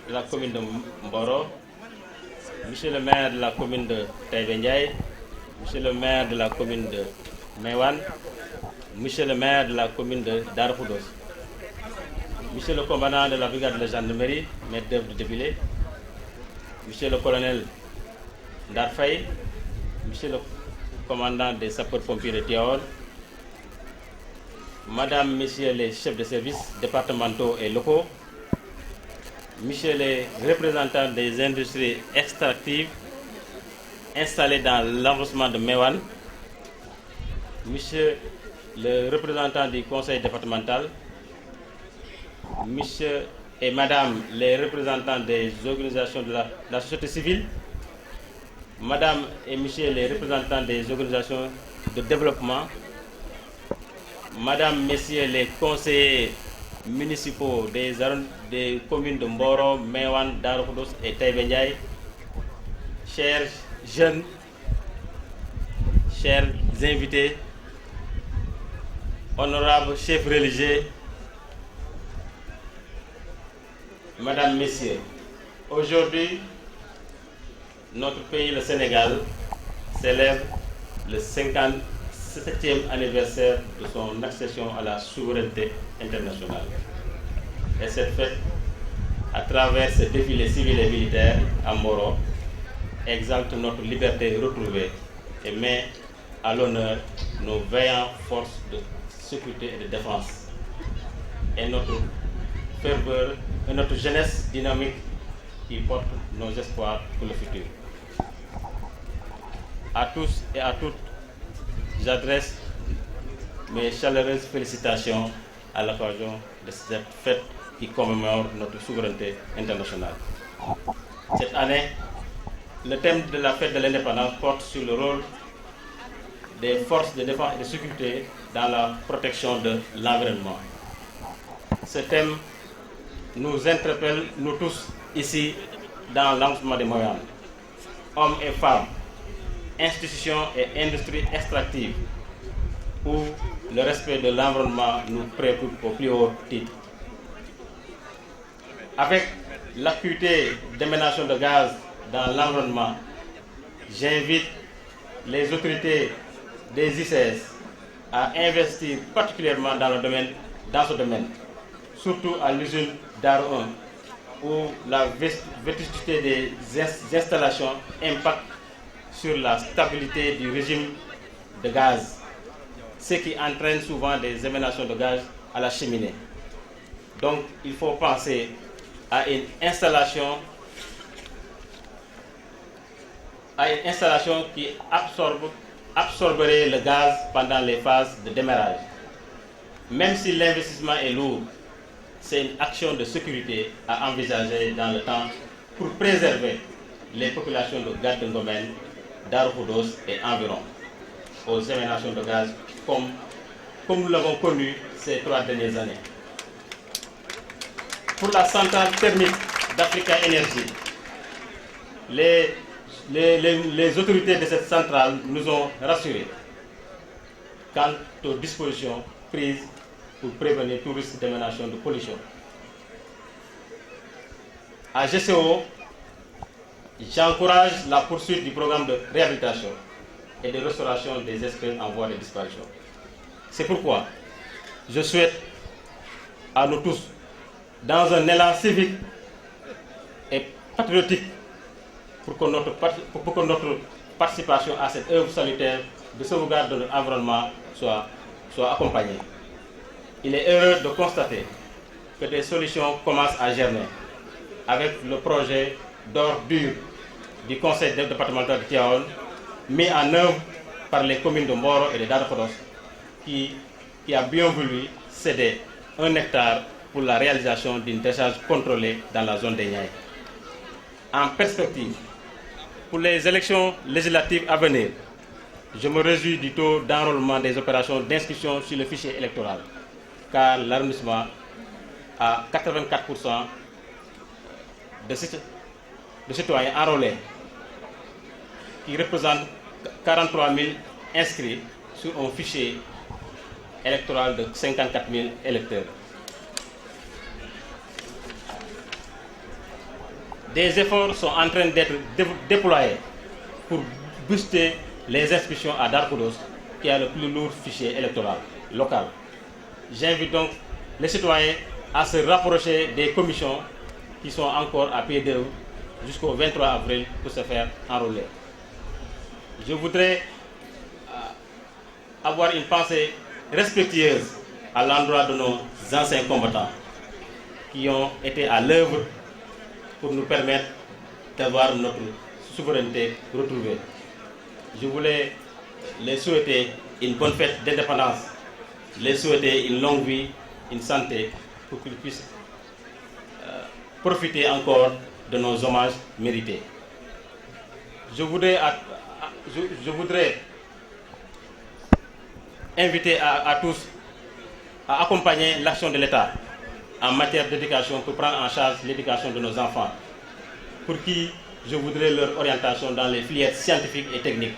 de la commune de Mboro, monsieur le maire de la commune de Taïba Ndiaye, monsieur le maire de la commune de Mewan, monsieur le maire de la commune de Darou Khoudoss, monsieur le commandant de la brigade de la gendarmerie, maître d'œuvre de Débélé, monsieur le colonel Darfaye, monsieur le commandant des sapeurs-pompiers de Tiaol, madame, messieurs les chefs de services départementaux et locaux, messieurs les représentants des industries extractives installées dans l'arrondissement de Mewan, monsieur le représentant du conseil départemental, monsieur et madame les représentants des organisations de la société civile, madame et monsieur les représentants des organisations de développement, madame, messieurs les conseillers municipaux des communes de Mboro, Mewan, Darou Khoudoss et Taïba Ndiaye, chers jeunes, chers invités, honorables chefs religieux, mesdames, messieurs, aujourd'hui, notre pays, le Sénégal, célèbre le 57e anniversaire de son accession à la souveraineté internationale. Et cette fête, à travers ce défilé civil et militaire à Mboro, exalte notre liberté retrouvée et met à l'honneur nos vaillantes forces de sécurité et de défense et notre ferveur et notre jeunesse dynamique qui porte nos espoirs pour le futur. À tous et à toutes, j'adresse mes chaleureuses félicitations à l'occasion de cette fête qui commémore notre souveraineté internationale. Cette année, le thème de la fête de l'indépendance porte sur le rôle des forces de défense et de sécurité dans la protection de l'environnement. Ce thème nous interpelle, nous tous, ici, dans l'arrondissement de Moyenne, hommes et femmes, institutions et industries extractives, où le respect de l'environnement nous préoccupe au plus haut titre. Avec l'activité d'émanation de gaz dans l'environnement, j'invite les autorités des ICS à investir particulièrement dans ce domaine, surtout à l'usine Darou 1, où la vétusté des installations impacte sur la stabilité du régime de gaz, ce qui entraîne souvent des émanations de gaz à la cheminée. Donc, il faut penser à une installation qui absorberait le gaz pendant les phases de démarrage. Même si l'investissement est lourd, c'est une action de sécurité à envisager dans le temps pour préserver les populations de Gadengomène, Darou Khoudoss et environ aux émanations de gaz comme nous l'avons connu ces 3 dernières années. Pour la centrale thermique d'Africa Energy, les autorités de cette centrale nous ont rassurés quant aux dispositions prises pour prévenir tout risque d'émanation de pollution. À GCO, j'encourage la poursuite du programme de réhabilitation et de restauration des espèces en voie de disparition. C'est pourquoi je souhaite à nous tous, dans un élan civique et patriotique, pour que notre participation à cette œuvre salutaire de sauvegarde de notre environnement soit accompagnée. Il est heureux de constater que des solutions commencent à germer avec le projet d'ordure du conseil départemental de Tivaouane, mis en œuvre par les communes de Mboro et de Darou Khoudoss, qui a bien voulu céder 1 hectare pour la réalisation d'une décharge contrôlée dans la zone des Niayes. En perspective, pour les élections législatives à venir, je me réjouis du taux d'enrôlement des opérations d'inscription sur le fichier électoral, car l'arrondissement a 84% de citoyens enrôlés, qui représentent 43 000 inscrits sur un fichier électoral de 54 000 électeurs. des efforts sont en train d'être déployés pour booster les inscriptions à Darkoudos, qui a le plus lourd fichier électoral local. J'invite donc les citoyens à se rapprocher des commissions qui sont encore à pied d'œuvre jusqu'au 23 avril pour se faire enrôler. Je voudrais avoir une pensée respectueuse à l'endroit de nos anciens combattants qui ont été à l'œuvre pour nous permettre d'avoir notre souveraineté retrouvée. Je voulais les souhaiter une bonne fête d'indépendance, les souhaiter une longue vie, une santé, pour qu'ils puissent profiter encore de nos hommages mérités. Je voudrais inviter à tous à accompagner l'action de l'État en matière d'éducation pour prendre en charge l'éducation de nos enfants, pour qui je voudrais leur orientation dans les filières scientifiques et techniques,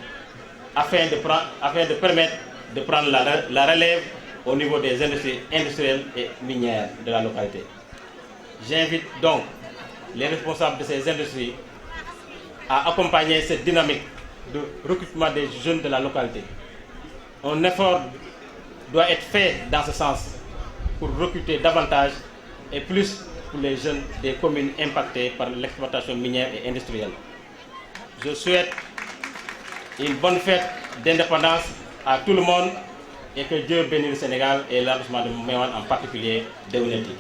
afin de permettre de prendre la relève au niveau des industries industrielles et minières de la localité. J'invite donc les responsables de ces industries à accompagner cette dynamique de recrutement des jeunes de la localité. Un effort doit être fait dans ce sens pour recruter davantage et plus pour les jeunes des communes impactées par l'exploitation minière et industrielle. Je souhaite une bonne fête d'indépendance à tout le monde et que Dieu bénisse le Sénégal et l'arrondissement de Méouane en particulier. Déwénati.